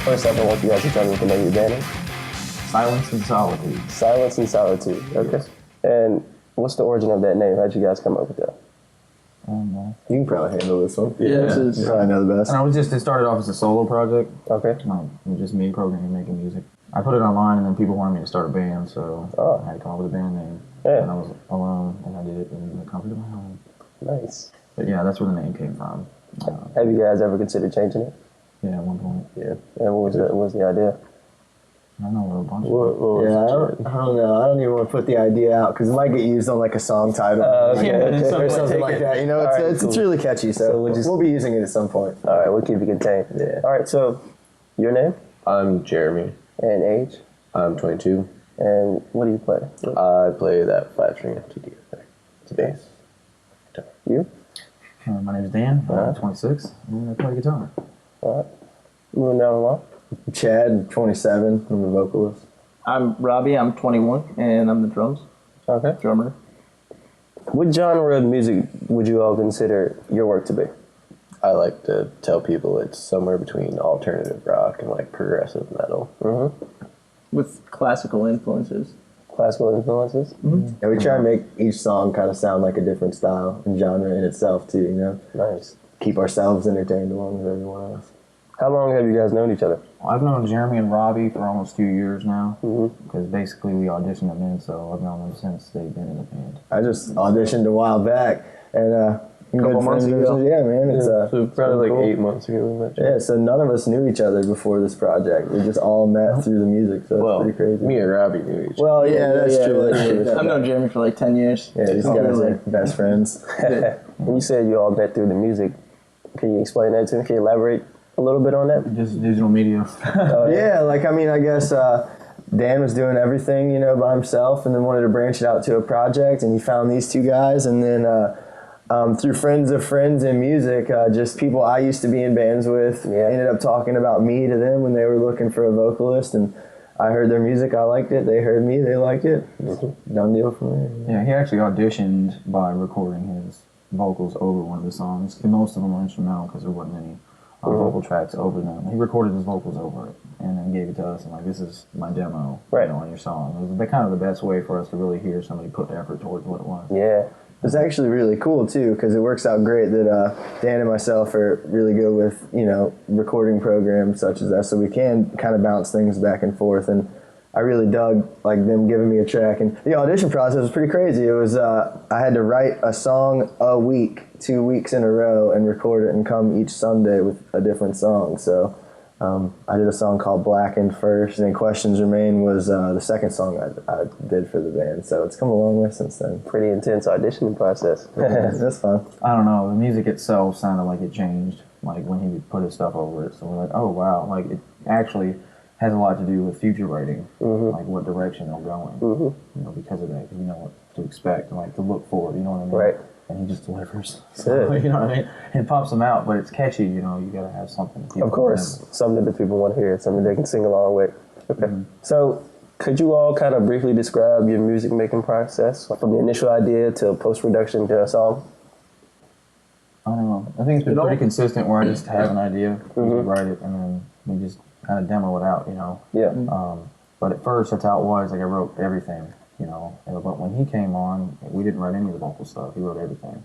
first off, I want you guys to tell me what the name of your band is. Silence and Solitude. Silence and Solitude. Okay. Yes. And what's the origin of that name? How'd you guys come up with that? You can probably handle this one. Yeah. You probably know the best. And it started off as a solo project. Okay. Just me programming, making music. I put it online, and then people wanted me to start a band, so I had to come up with a band name. Yeah. And I was alone, and I did it in the comfort of my home. Nice. But yeah, that's where the name came from. Have you guys ever considered changing it? Yeah, at one point. Yeah. And what was the idea? I don't know, there were a bunch I don't know. I don't even want to put the idea out because it might get used on like a song title or something like that. You know, it's really catchy, so we'll be using it at some point. All right, we'll keep it contained. Yeah. All right, so your name? I'm Jeremy. And age? I'm 22. And what do you play? I play that 5-string FTD there. It's a bass. You? My name is Dan. I'm 26, and I play guitar. All right. Moving down along. Chad, 27. I'm the vocalist. I'm Robbie. I'm 21, and I'm the drums. Okay. Drummer. What genre of music would you all consider your work to be? I like to tell people it's somewhere between alternative rock and like progressive metal. Mm-hmm. With classical influences. Classical influences? Mm-hmm. And we try and make each song kind of sound like a different style and genre in itself too, you know? Nice. Keep ourselves entertained along with everyone else. How long have you guys known each other? I've known Jeremy and Robbie for almost 2 years now, because basically we auditioned them in, so I've known them since they've been in the band. I just auditioned a while back, and couple months ago. Yeah, man. It's so probably like cool. 8 months ago we met. Yeah, so none of us knew each other before this project. We just all met through the music, so it's pretty crazy. Me and Robbie knew each other. Well, yeah, that's true. I've known Jeremy for like 10 years. Yeah, these guys are best friends. When you said you all met through the music, can you explain that to me? Can you elaborate a little bit on that? Just digital media. Yeah, like, I mean, I guess Dan was doing everything, you know, by himself, and then wanted to branch it out to a project, and he found these two guys, and then through friends of friends in music, just people I used to be in bands with, ended up talking about me to them when they were looking for a vocalist, and I heard their music, I liked it, they heard me, they liked it. Done deal from there. Yeah, he actually auditioned by recording his vocals over one of the songs. And most of them were instrumental because there wasn't any vocal tracks over them. He recorded his vocals over it and then gave it to us and like, this is my demo on your song. It was kind of the best way for us to really hear somebody put the effort towards what it was. Yeah. It's actually really cool too because it works out great that Dan and myself are really good with, you know, recording programs such as that, so we can kind of bounce things back and forth. And I really dug like them giving me a track, and the audition process was pretty crazy. It was I had to write a song a week, 2 weeks in a row, and record it and come each Sunday with a different song. So I did a song called Blackened first, and then Questions Remain was the second song I did for the band. So it's come a long way since then. Pretty intense auditioning process. That's fun. I don't know, the music itself sounded like it changed, like when he would put his stuff over it. So we're like, oh wow, like it actually has a lot to do with future writing, like what direction they'll go in, you know, because of that, because you know what to expect and like to look for, you know what I mean? Right. And he just delivers. So, you know what I mean? It pops them out, but it's catchy, you know, you gotta have something. To keep Of course, something that people want to hear, something they can sing along with. Okay. So, could you all kind of briefly describe your music making process, like from the initial idea to post-production to a song? I don't know. I think it's been pretty consistent where I just have an idea, we write it, and then we just kind of demo it out, you know? Yeah. But at first, that's how it was. Like, I wrote everything, you know? But when he came on, we didn't write any of the vocal stuff. He wrote everything.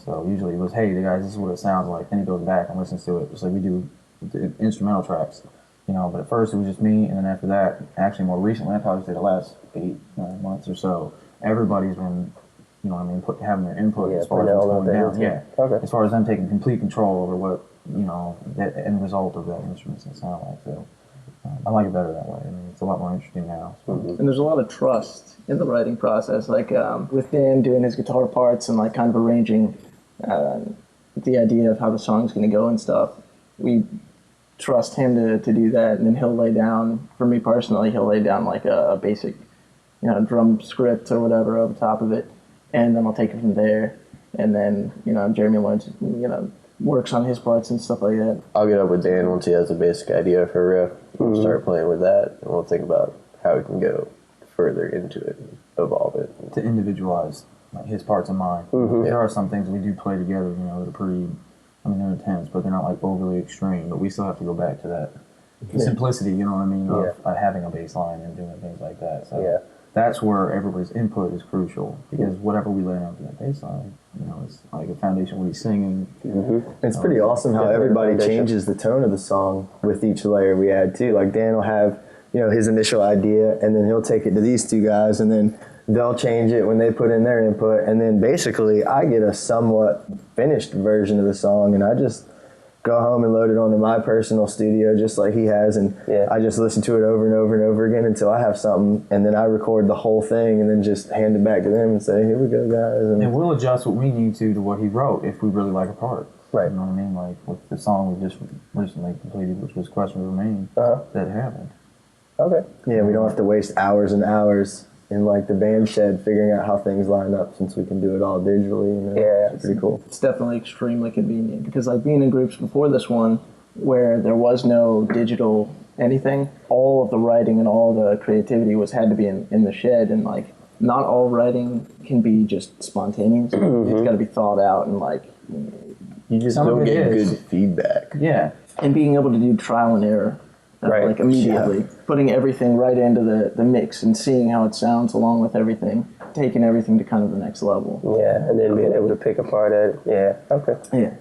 So usually it was, hey, the guys, this is what it sounds like. Then he goes back and listens to it. Just like we do the instrumental tracks, you know? But at first, it was just me, and then after that, actually more recently, I probably say the last 8-9 months or so, everybody's been, you know what I mean, having their input as far as what's going down. Yeah. Okay. As far as them taking complete control over what, you know, the end result of that instrument's gonna sound like. So I like it better that way. I mean, it's a lot more interesting now. So. And there's a lot of trust in the writing process, like with Dan doing his guitar parts and like kind of arranging the idea of how the song's going to go and stuff. We trust him to do that, and then he'll lay down, for me personally, he'll lay down like a basic, you know, drum script or whatever over top of it, and then I'll take it from there. And then, you know, Jeremy learns, you know, works on his parts and stuff like that. I'll get up with Dan once he has a basic idea for a riff. We'll start playing with that, and we'll think about how we can go further into it and evolve it. To individualize like his parts and mine. There are some things we do play together, you know, that are pretty, I mean, they're intense, but they're not like overly extreme, but we still have to go back to that the simplicity, you know what I mean, of having a bass line and doing things like that. So that's where everybody's input is crucial, because whatever we lay out to that bass line, you know, it's like a foundation what he's singing. It's pretty awesome how everybody changes the tone of the song with each layer we add too. Like Dan will have, you know, his initial idea, and then he'll take it to these two guys, and then they'll change it when they put in their input, and then basically I get a somewhat finished version of the song, and I just go home and load it onto my personal studio just like he has, and I just listen to it over and over and over again until I have something, and then I record the whole thing and then just hand it back to them and say, here we go, guys. And we'll adjust what we need to what he wrote if we really like a part. Right. You know what I mean? Like with the song we just recently completed, which was Questions Remain, that happened. Okay. Yeah, we don't have to waste hours and hours in like the band shed figuring out how things line up, since we can do it all digitally. You know? It's pretty cool. It's definitely extremely convenient, because like being in groups before this one, where there was no digital anything, all of the writing and all the creativity had to be in the shed, and like not all writing can be just spontaneous. It's got to be thought out, and like You just don't get good feedback. Yeah. And being able to do trial and error. Like immediately, putting everything right into the mix and seeing how it sounds along with everything, taking everything to kind of the next level. Yeah, and then being able to pick apart at it. Yeah, okay. Yeah.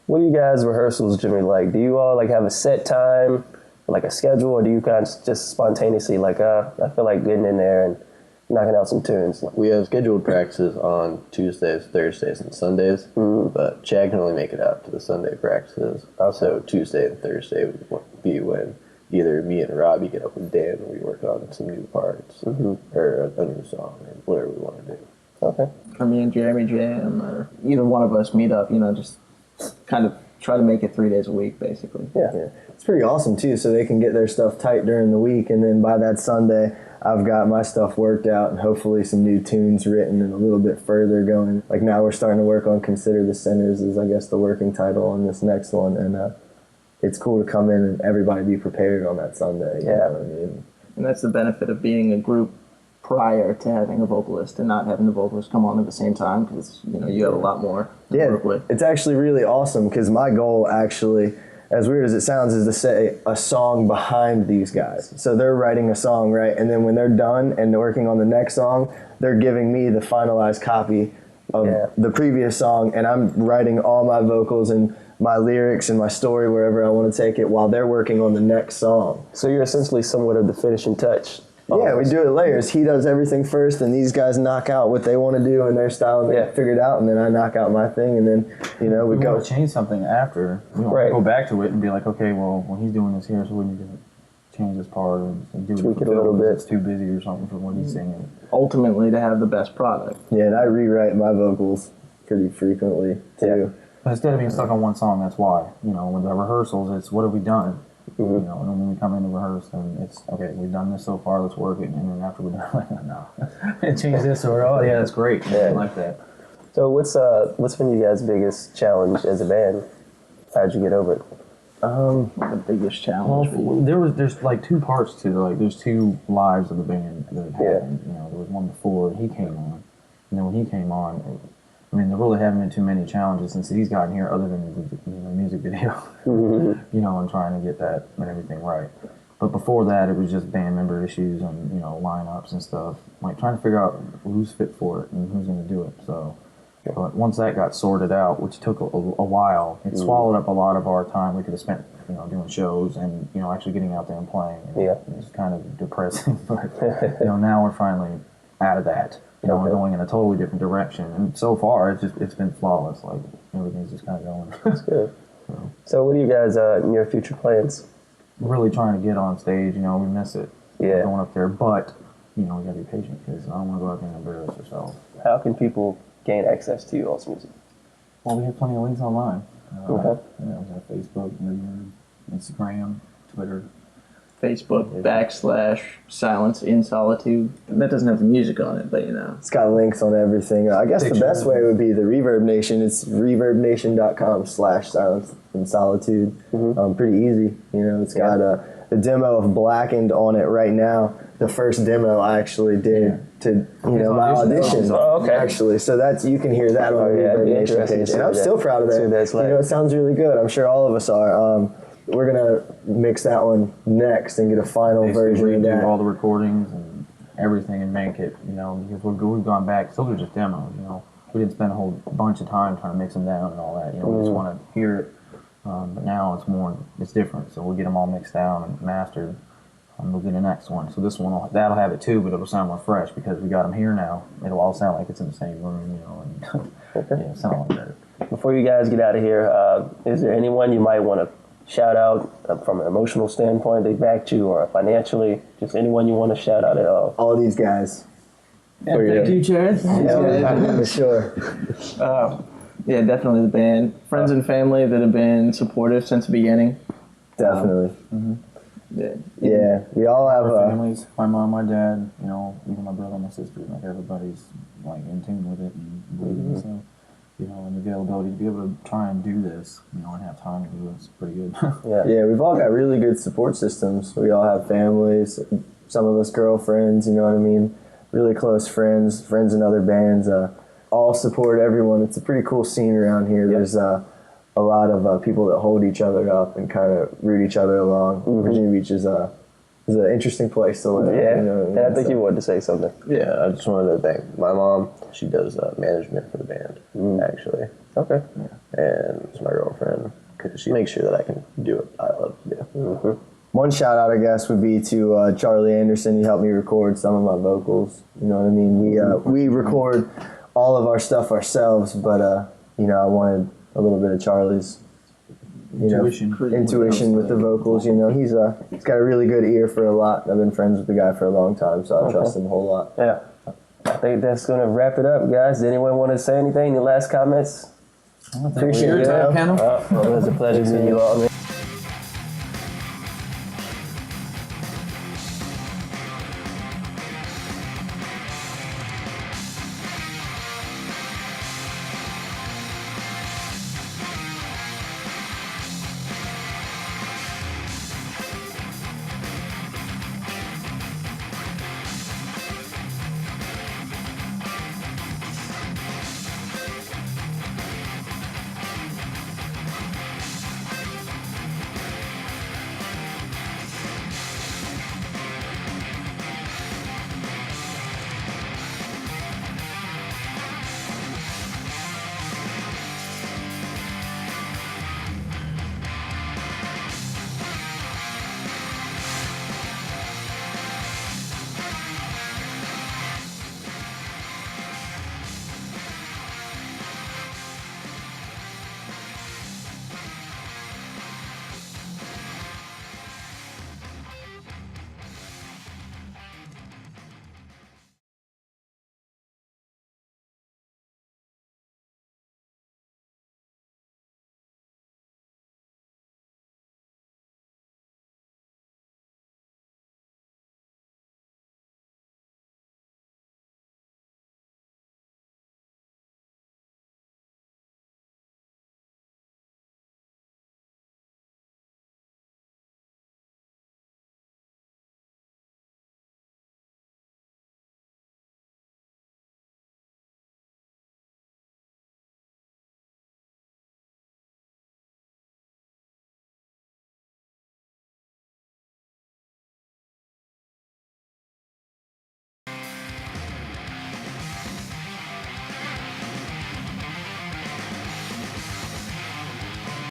What do you guys' rehearsals generally like? Do you all like have a set time, like a schedule, or do you kind of just spontaneously like, I feel like getting in there and knocking out some tunes? We have scheduled practices on Tuesdays, Thursdays, and Sundays, but Chad can only make it out to the Sunday practices. Also, Tuesday and Thursday would be when either me and Robbie get up with Dan and we work on some new parts or a new song or whatever we want to do. Okay. Or me and Jeremy jam, or either one of us meet up, you know, just kind of try to make it 3 days a week, basically. Yeah. It's pretty awesome too, so they can get their stuff tight during the week, and then by that Sunday I've got my stuff worked out and hopefully some new tunes written and a little bit further going. Like now we're starting to work on Consider the Sinners is I guess the working title on this next one, and it's cool to come in and everybody be prepared on that Sunday. You know what I mean? And that's the benefit of being a group prior to having a vocalist and not having the vocalist come on at the same time, because you know you have a lot more to work with. It's actually really awesome, because my goal actually, as weird as it sounds, is to say a song behind these guys. So they're writing a song, right? And then when they're done and they're working on the next song, they're giving me the finalized copy of the previous song, and I'm writing all my vocals and my lyrics and my story wherever I want to take it while they're working on the next song. So you're essentially somewhat of the finishing touch. Yeah, we do it layers. He does everything first, and these guys knock out what they want to do in their style and they figure it out, and then I knock out my thing, and then, you know, we go. Want to change something after. We don't go back to it and be like, okay, well, he's doing this here, so we need to change this part and do tweak it a little bit. It's too busy or something for what he's singing. Ultimately, to have the best product. Yeah, and I rewrite my vocals pretty frequently, too. But instead of being stuck on one song, that's why. You know, when the rehearsals, it's what have we done? You know, and then when we come in to rehearse, then it's, okay, we've done this so far, let's work it. And then after we're done, like, no, change this, or, oh, yeah, that's great. I like that. So what's been your guys' biggest challenge as a band? How'd you get over it? The biggest challenge. Well, there's like two parts to there's two lives of the band that happened. You know, there was one before he came on, and then when he came on, I mean, there really haven't been too many challenges since he's gotten here, other than the music video, you know, and trying to get that and everything right. But before that, it was just band member issues and, you know, lineups and stuff, like trying to figure out who's fit for it and who's going to do it. So, but once that got sorted out, which took a while, it swallowed up a lot of our time we could have spent, you know, doing shows and, you know, actually getting out there and playing. And it was kind of depressing, but, you know, now we're finally out of that. You know, we're going in a totally different direction, and so far it's been flawless. Like everything's just kind of going. That's good. So what are you guys' near future plans? We're really trying to get on stage. You know, we miss it. Going up there, but you know, we gotta be patient because I don't want to go out there and embarrass ourselves. How can people gain access to you all's music? Well, we have plenty of links online. Okay. You know, we have Facebook, Instagram, Twitter. Facebook / Silence in Solitude. That doesn't have the music on it, but you know. It's got links on everything. I guess the best way would be the Reverb Nation. It's reverbnation.com / Silence in Solitude. Pretty easy. You know, it's got a demo of Blackened on it right now. The first demo I actually did to, you know, my audition. Actually. So that's, you can hear that on the Reverb Nation page. And I'm still proud of that. You know, it sounds really good. I'm sure all of us are. we're gonna mix that one next and get a final version of do that. all the recordings and everything and make it, you know, because we've gone back. Those are just demos, you know. We didn't spend a whole bunch of time trying to mix them down and all that. You know, we just want to hear it. But now it's different. So we'll get them all mixed down and mastered. We'll get the next one. So this one, that'll have it too, but it'll sound more fresh because we got them here now. It'll all sound like it's in the same room, you know, and yeah, sound like better. Before you guys get out of here, is there anyone you might want to shout out from an emotional standpoint they backed you, or financially? Just anyone you want to shout out at all? All these guys. Yeah, thank you, Jared. For sure. Yeah, definitely the band. Friends and family that have been supportive since the beginning. Definitely. Yeah. Yeah, we all have Our families, my mom, my dad, you know, even my brother, my sister, like everybody's like in tune with it and believing so. You know, and the availability to be able to try and do this, you know, and have time to do it is pretty good. Yeah, we've all got really good support systems. We all have families, some of us girlfriends, you know what I mean? Really close friends in other bands. All support everyone. It's a pretty cool scene around here. There's a lot of people that hold each other up and kind of root each other along. Virginia Beach is an interesting place to live. Yeah, you know what I mean? and I think you wanted to say something. Yeah, I just wanted to thank my mom. She does management for the band, actually. Okay. And it's my girlfriend, because she makes sure that I can do what I love to do. One shout out, I guess, would be to Charlie Anderson. He helped me record some of my vocals. You know what I mean? We record all of our stuff ourselves, but you know, I wanted a little bit of Charlie's intuition with the vocals. You know, he's got a really good ear for a lot. I've been friends with the guy for a long time, so I trust him a whole lot. Yeah. I think that's going to wrap it up, guys. Did anyone want to say anything? Any last comments? Appreciate it. Well, it was a pleasure seeing you all, man.